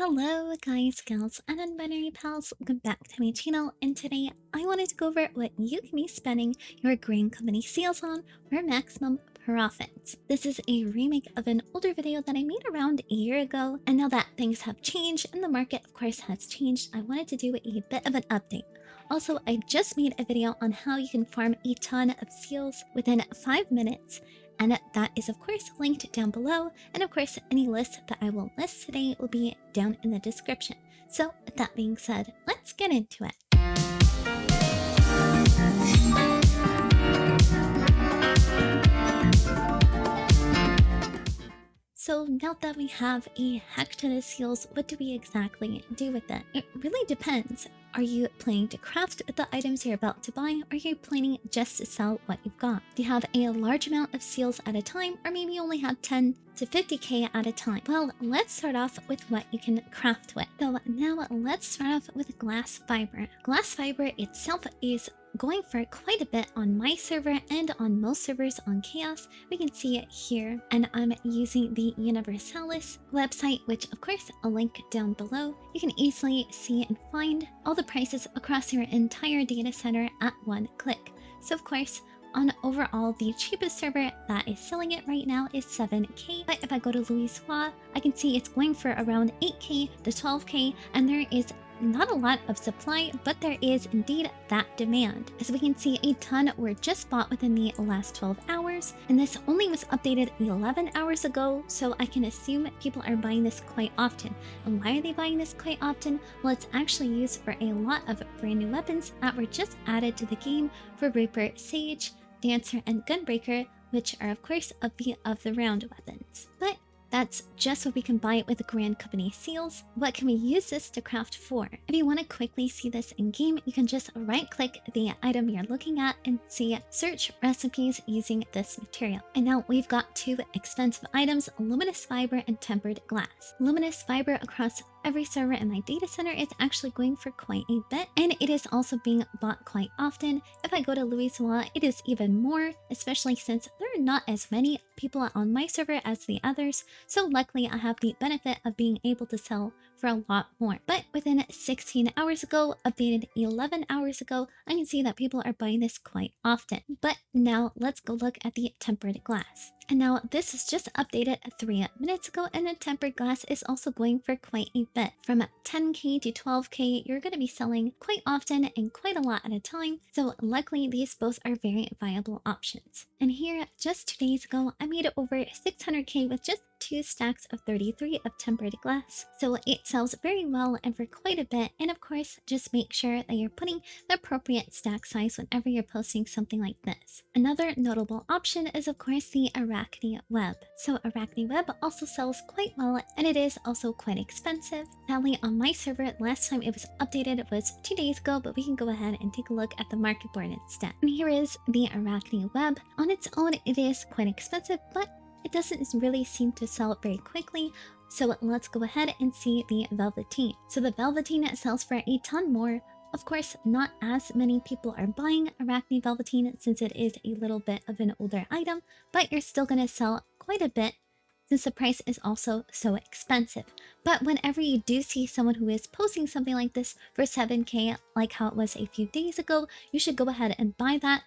Hello guys, gals, and non-binary pals, welcome back to my channel, and today I wanted to go over what you can be spending your green company sales on for maximum profit. This is a remake of an older video that I made around a year ago, and now that things have changed and the market of course has changed, I wanted to do a bit of an update. Also, I just made a video on how you can farm a ton of seals within 5 minutes, and that is of course linked down below, and of course any list that I will list today will be down in the description. So with that being said, let's get into it. So now that we have a heck ton of seals, what do we exactly do with it? It really depends. Are you planning to craft the items you're about to buy, or are you planning just to sell what you've got? Do you have a large amount of seals at a time, or maybe you only have 10 to 50k at a time? Well, let's start off with what you can craft with. So now let's start off with glass fiber. Glass fiber itself is going for quite a bit on my server and on most servers on Chaos. We can see it here, and I'm using the Universalis website, which of course I'll link down below. You can easily see and find all the prices across your entire data center at one click. So of course, on overall, the cheapest server that is selling it right now is 7k, but if I go to Louisoix, I can see it's going for around 8k to 12k, and there is not a lot of supply, but there is indeed that demand. As we can see, a ton were just bought within the last 12 hours, and this only was updated 11 hours ago, so I can assume people are buying this quite often. And why are they buying this quite often? Well, it's actually used for a lot of brand new weapons that were just added to the game for Reaper, Sage, Dancer, and Gunbreaker, which are of course of the round weapons. But that's just what we can buy with the Grand Company seals. What can we use this to craft for? If you want to quickly see this in game, you can just right click the item you're looking at and see search recipes using this material. And now we've got two expensive items, luminous fiber and tempered glass. Luminous fiber across every server in my data center is actually going for quite a bit, and it is also being bought quite often. If I go to Louisoix, it is even more, especially since there are not as many people on my server as the others, so luckily I have the benefit of being able to sell for a lot more. But within 16 hours ago, updated 11 hours ago, I can see that people are buying this quite often. But now let's go look at the tempered glass. And now this is just updated 3 minutes ago, and the tempered glass is also going for quite a bit. From 10k to 12k, you're going to be selling quite often and quite a lot at a time, so luckily these both are very viable options. And here, just 2 days ago, I made over 600k with just 2 stacks of 33 of tempered glass, so it sells very well and for quite a bit. And of course, just make sure that you're putting the appropriate stack size whenever you're posting something like this. Another notable option is of course the Arachne web. So Arachne web also sells quite well, and it is also quite expensive. Sadly, on my server, last time it was updated was 2 days ago, but we can go ahead and take a look at the market board instead. And here is the Arachne web. On its own, it is quite expensive, but it doesn't really seem to sell very quickly, so let's go ahead and see the Velveteen. So the Velveteen sells for a ton more. Of course, not as many people are buying Arachne Velveteen since it is a little bit of an older item, but you're still going to sell quite a bit since the price is also so expensive. But whenever you do see someone who is posting something like this for 7k, like how it was a few days ago, you should go ahead and buy that,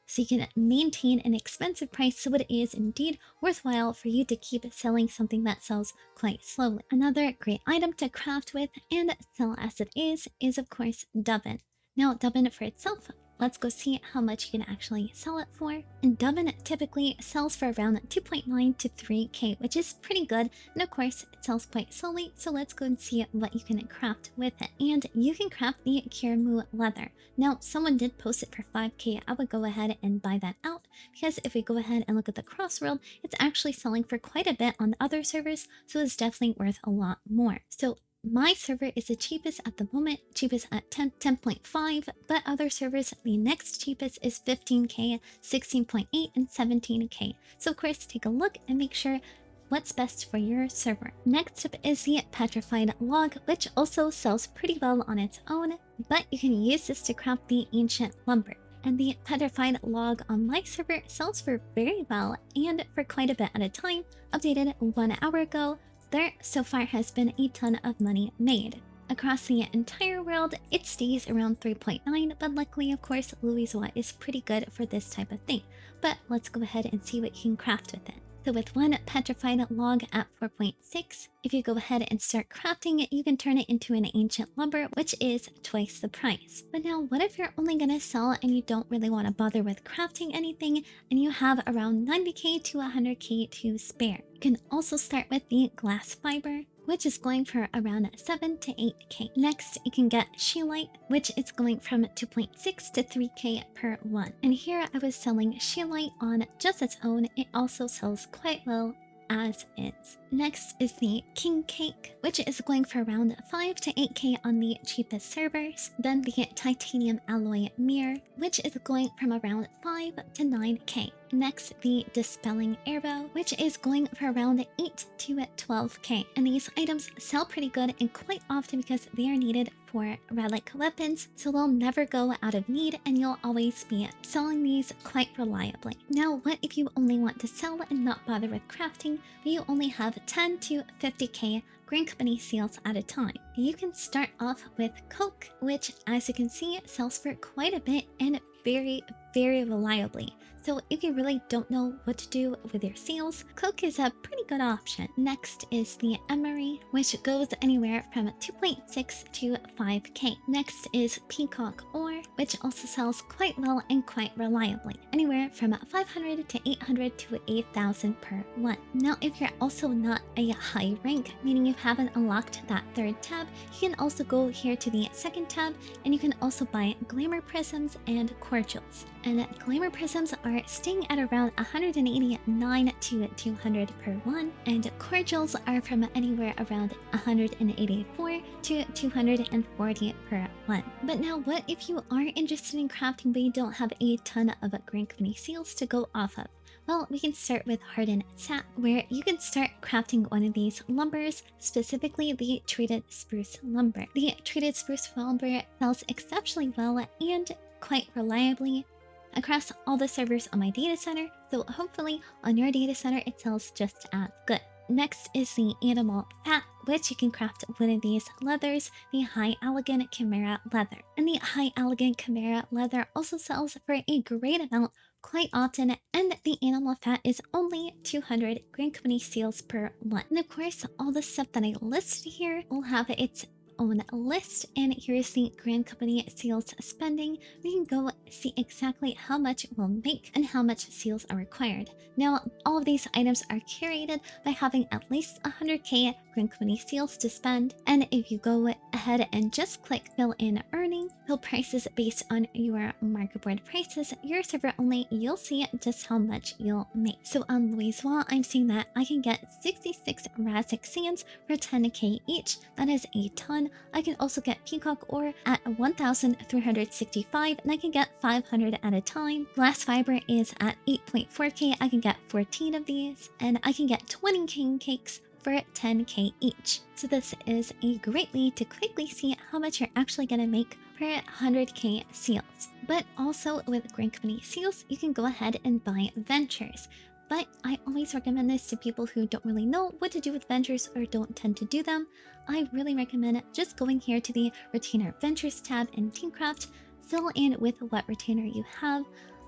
so you can maintain an expensive price, so it is indeed worthwhile for you to keep selling something that sells quite slowly. Another great item to craft with and sell as it is of course Dubbin. Now Dubbin for itself, let's go see how much you can actually sell it for. And Dubbin typically sells for around 2.9 to 3k, which is pretty good. And of course, it sells quite slowly, so let's go and see what you can craft with it. And you can craft the Kiramu leather. Now, someone did post it for 5k. I would go ahead and buy that out, because if we go ahead and look at the Crossworld, it's actually selling for quite a bit on other servers, so it's definitely worth a lot more. So my server is the cheapest at the moment, cheapest at 10.5, but other servers, the next cheapest is 15k, 16.8, and 17k. So of course, take a look and make sure what's best for your server. Next up is the petrified log, which also sells pretty well on its own, but you can use this to craft the ancient lumber. And the petrified log on my server sells for very well and for quite a bit at a time, updated 1 hour ago, there so far has been a ton of money made. Across the entire world, it stays around 3.9, but luckily, of course, Louiswa is pretty good for this type of thing. But let's go ahead and see what you can craft with it. So with one petrified log at 4.6, if you go ahead and start crafting it, you can turn it into an ancient lumber, which is twice the price. But now, what if you're only gonna sell and you don't really want to bother with crafting anything, and you have around 90k to 100k to spare? You can also start with the glass fiber, which is going for around 7 to 8k. Next, you can get Sheelite, which is going from 2.6 to 3k per one. And here I was selling Sheelite on just its own. It also sells quite well as is. Next is the King Cake, which is going for around 5 to 8k on the cheapest servers. Then the Titanium Alloy Mirror, which is going from around 5 to 9k. Next, the Dispelling Arrow, which is going for around 8 to 12k. And these items sell pretty good and quite often because they are needed for relic weapons, so they'll never go out of need and you'll always be selling these quite reliably. Now, what if you only want to sell and not bother with crafting, but you only have 10 to 50k Green Company seals at a time? You can start off with Coke, which as you can see sells for quite a bit and very reliably. So if you really don't know what to do with your seals, Coke is a pretty good option. Next is the Emery, which goes anywhere from 2.6 to 5k. Next is Peacock Ore, which also sells quite well and quite reliably, anywhere from 500 to 800 to 8,000 per one. Now, if you're also not a high rank, meaning you haven't unlocked that third tab, you can also go here to the second tab and you can also buy Glamour Prisms and Cordials. And Glamour Prisms are staying at around 189 to 200 per one, and Cordials are from anywhere around 184 to 240 per one. But now, what if you are interested in crafting but you don't have a ton of Green Company seals to go off of? Well, we can start with Hardened Sap, where you can start crafting one of these lumbers, specifically the Treated Spruce Lumber. The Treated Spruce Lumber sells exceptionally well and quite reliably across all the servers on my data center, so hopefully on your data center it sells just as good. Next is the Animal Fat, which you can craft one of these leathers, the High Elegant Chimera Leather. And the High Elegant Chimera Leather also sells for a great amount quite often, and the Animal Fat is only 200 Green Company seals per one. And of course, all the stuff that I listed here will have its own list, and here's the Grand Company seals spending. We can go see exactly how much it will make and how much seals are required. Now, all of these items are curated by having at least 100k Grand Company seals to spend, and if you go ahead and just click fill in earning, fill prices based on your market board prices, your server only, you'll see just how much you'll make. So on Louiswa, I'm seeing that I can get 66 Razak sands for 10k each. That is a ton. I can also get Peacock Ore at 1,365, and I can get 500 at a time. Glass Fiber is at 8.4k. I can get 14 of these, and I can get 20 king cakes for 10k each. So this is a great way to quickly see how much you're actually going to make per 100k seals. But also with Green Company seals, you can go ahead and buy ventures. But I always recommend this to people who don't really know what to do with ventures or don't tend to do them. I really recommend just going here to the Retainer Ventures tab in Teamcraft, fill in with what retainer you have.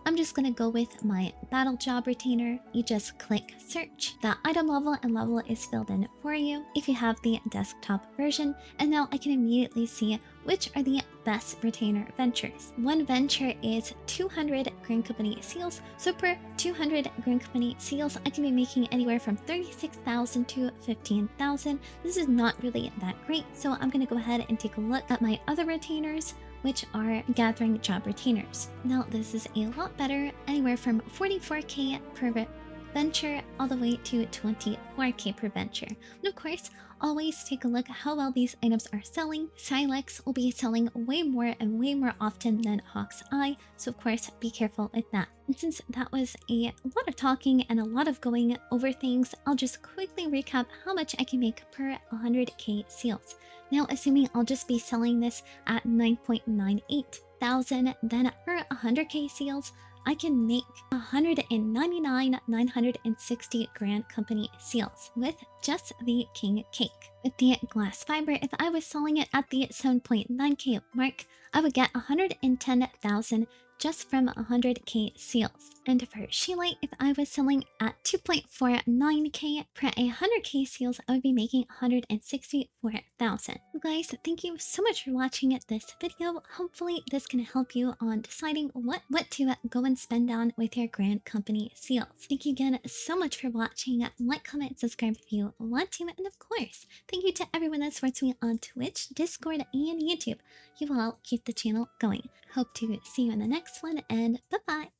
I'm just going to go with my battle job retainer. You just click search. The item level and level is filled in for you if you have the desktop version, and now I can immediately see which are the best retainer ventures. One venture is 200 Green Company seals, so per 200 Green Company seals I can be making anywhere from 36,000 to 15,000. This is not really that great, so I'm going to go ahead and take a look at my other retainers, which are gathering job retainers. Now this is a lot better, anywhere from 44k per venture all the way to 24k per venture. And of course, always take a look at how well these items are selling. Silex will be selling way more and way more often than Hawk's Eye, so of course be careful with that. And since that was a lot of talking and a lot of going over things, I'll just quickly recap how much I can make per 100k seals. Now, assuming I'll just be selling this at 9.98 thousand, then for 100k seals, I can make 199,960 grand company seals with just the king cake. With the glass fiber, if I was selling it at the 7.9k mark, I would get 110,000 just from 100k seals. And for Sheelite, if I was selling at 2.49k per 100k seals, I would be making 164,000. You guys, thank you so much for watching this video. Hopefully this can help you on deciding what to go and spend on with your grand company seals. Thank you again so much for watching. Like, comment, subscribe if you want to, and of course, thank you to everyone that supports me on Twitch, Discord, and YouTube. You all keep the channel going. Hope to see you in the next one, and bye-bye!